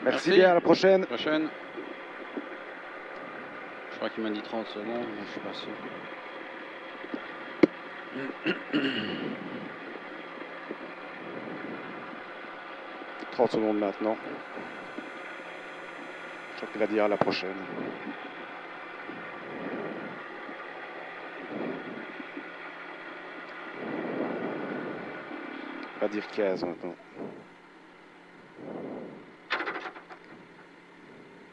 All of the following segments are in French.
Merci bien, à la prochaine. Prochaine. Je crois qu'il m'a dit 30 secondes, mais je suis pas sûr. 30 secondes maintenant. Je crois qu'il va dire à la prochaine. Il va dire 15 maintenant.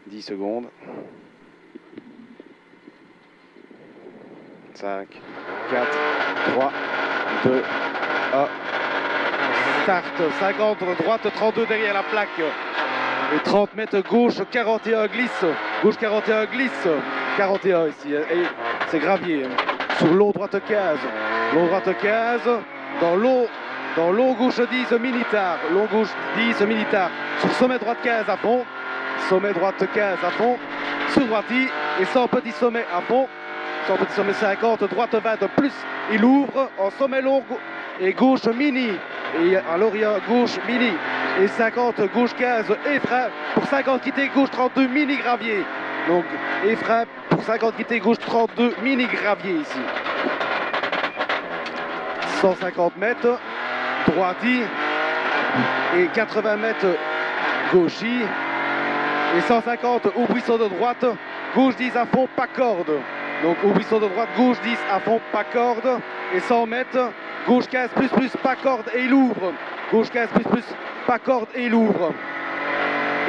10 secondes. 5, 4, 3, 2, 1. Start. 50 droite, 32 derrière la plaque. Et 30 mètres gauche, 41 glisse. Gauche 41 glisse. 41 ici. Et c'est gravier. Sur long droite 15. Long droite 15. Dans long gauche 10 militaire. Long gauche 10 militaire. Sur sommet droite 15 à fond. Sommet droite 15 à fond. Sur droiti. Et sans petit sommet à fond. Sans petit sommet 50. Droite 20 plus. Il ouvre en sommet long et gauche mini. Et alors il y a gauche mini. Et 50 gauche 15 et frein pour 50 quitté gauche 32 mini gravier. Donc et frein pour 50 quitté gauche 32 mini gravier ici. 150 mètres droiti et 80 mètres gauchi et 150 au buisson de droite, gauche 10 à fond, pas corde. Donc au buisson de droite, gauche 10 à fond, pas corde. Et 100 mètres, gauche 15 plus, pas corde et il ouvre. Gauche 15 plus, pas corde et il ouvre.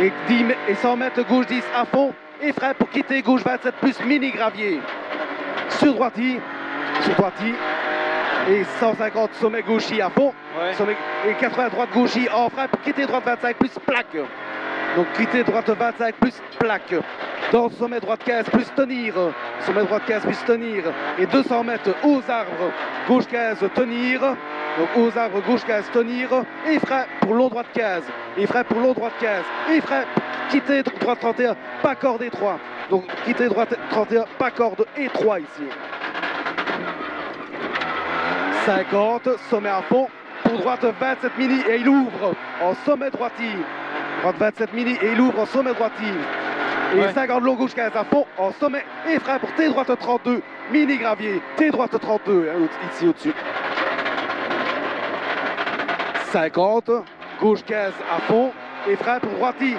Et 100 mètres, gauche 10 à fond et frein pour quitter gauche 27 plus, mini gravier. Sur droiti. Et 150 sommet gauchi à fond. Ouais. Sommet, et 80 droite gauchi en frein pour quitter droite 25 plus plaque. Donc quitter droite 25 plus plaque. Dans sommet droite 15 plus tenir. Sommet droite 15 plus tenir. Et 200 mètres aux arbres. Gauche 15 tenir. Donc aux arbres gauche 15 tenir. Et frein pour long droite 15. Et frein pour long droite 15. Et frein quitter droite 31. Pas corde et 3. Donc quitter droite 31. Pas corde et 3 ici. 50, sommet à fond, pour droite 27 mini et il ouvre en sommet droiti. Droite 27 mini et il ouvre en sommet droiti. Et ouais. 50 long gauche 15 à fond en sommet et frein pour T droite 32, mini gravier, T droite 32, hein, ici au-dessus. 50, gauche 15 à fond et frein pour droiti.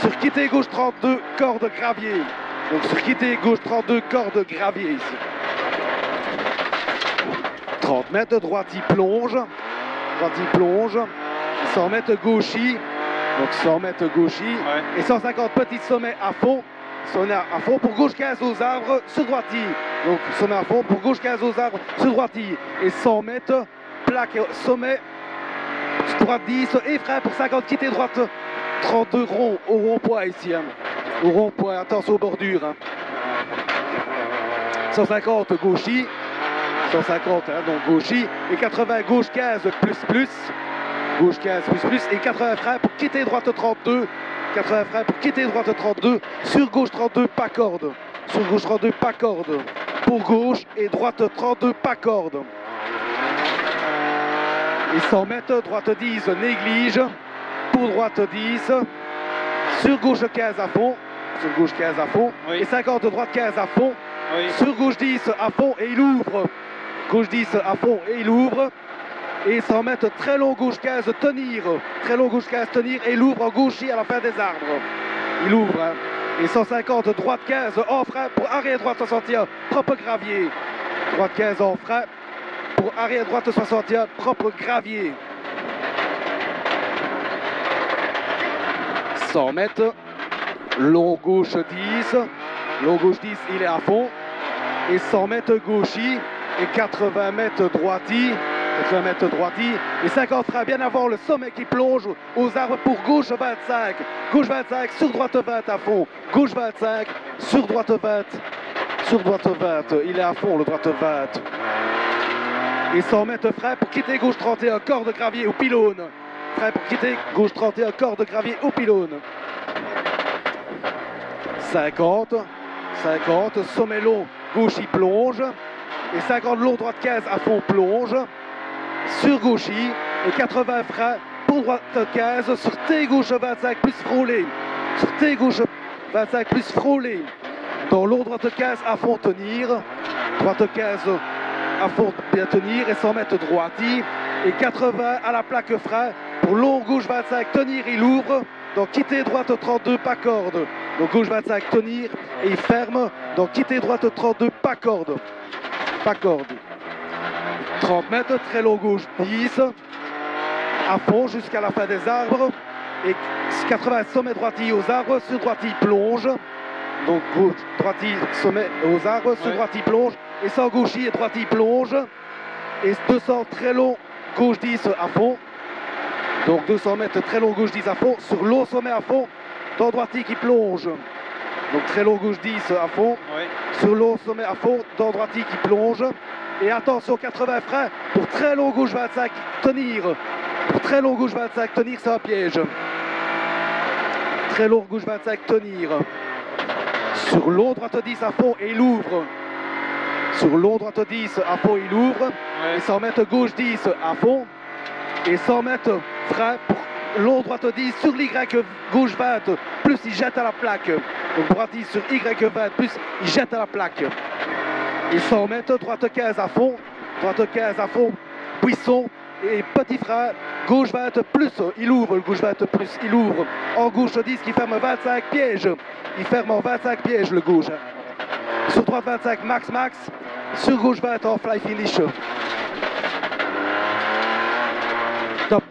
Sur quitter gauche 32, corde gravier. Donc sur quitter gauche 32, corde gravier ici. 30 mètres, droite il plonge, 100 mètres gauchi, donc 100 mètres gauchi, ouais. Et 150 petits sommets à fond, pour gauche 15 aux arbres, sur droiti, donc sommet à fond pour gauche 15 aux arbres, sur droiti, et 100 mètres, plaque sommet, droite 10, et frein pour 50, quitter droite 32 rond, au rond-point ici, hein. Au rond-point, attention aux bordures, hein. 150 gauchi, 150 hein, donc gauchi et 80 gauche 15 plus gauche 15 plus et 80 freins pour quitter droite 32 sur gauche 32 pas corde sur gauche 32 pas corde pour gauche et droite 32 pas corde et 100 mètres droite 10 néglige pour droite 10 sur gauche 15 à fond oui. Et 50 droite 15 à fond oui. Sur gauche 10 à fond et il ouvre. Gauche 10 à fond et il ouvre. Et 100 mètres très long gauche 15 tenir. Et il ouvre en gauchis à la fin des arbres. Il ouvre. Hein. Et 150 droite 15 en frein pour arrière droite 61 propre gravier. Droite 15 en frein pour arrière droite 61 propre gravier. 100 mètres. Long gauche 10. Long gauche 10 il est à fond. Et 100 mètres gauchi. Et 80 mètres droiti, et 50 freins bien avant le sommet qui plonge aux arbres pour gauche 25, sur droite 20 à fond, gauche 25, sur droite 20, il est à fond le droite 20. Et 100 mètres frein pour quitter gauche 31, corde gravier au pylône, frein pour quitter gauche 31, corde gravier au pylône. 50, sommet long, gauche il plonge. Et 50 long, droite 15 à fond plonge, sur gauchi, et 80 freins pour droite 15, sur T gauche 25 plus frôlé. Sur T gauche 25 plus frôler. Dans long droite 15 à fond tenir. Droite 15 à fond bien tenir et 100 mètres droiti. Et 80 à la plaque frein. Pour long gauche 25 tenir, il ouvre. Donc quitter droite 32 pas corde. Donc gauche 25 tenir et il ferme. Donc quitter droite 32 pas corde. Pas corde. 30 mètres, très long gauche 10. À fond jusqu'à la fin des arbres. Et 80 sommet droiti aux arbres. Sur droiti plonge. Donc gauche droiti sommet aux arbres. Sur droiti plonge. Et 100 gauchi et droiti plonge. Et 200 très long gauche 10 à fond. Donc 200 mètres très long gauche 10 à fond. Sur long sommet à fond. Dans droiti qui plonge. Donc très long gauche 10 à fond. Sur long sommet à fond. Dans droiti qui plonge. Et attention 80 freins pour très long gauche 25 tenir. Pour très long gauche 25 tenir, c'est un piège. Très long gauche 25 tenir. Sur long droite 10 à fond et il ouvre. Sur long droite 10 à fond, il ouvre. Et 100 mètres gauche 10 à fond. Et 100 mètres frein pour long droite 10 sur l'Y gauche 20 plus il jette à la plaque. Donc droite 10 sur Y20 plus il jette à la plaque. Et 100 mètres droite 15 à fond. Droite 15 à fond. Buisson et petit frein. Gauche 20 plus il ouvre. Gauche 20 plus il ouvre. En gauche 10 qui ferme 25 pièges. Il ferme en 25 pièges le gauche. Sur droite 25 max max. Sur gauche 20 en fly finish. Top.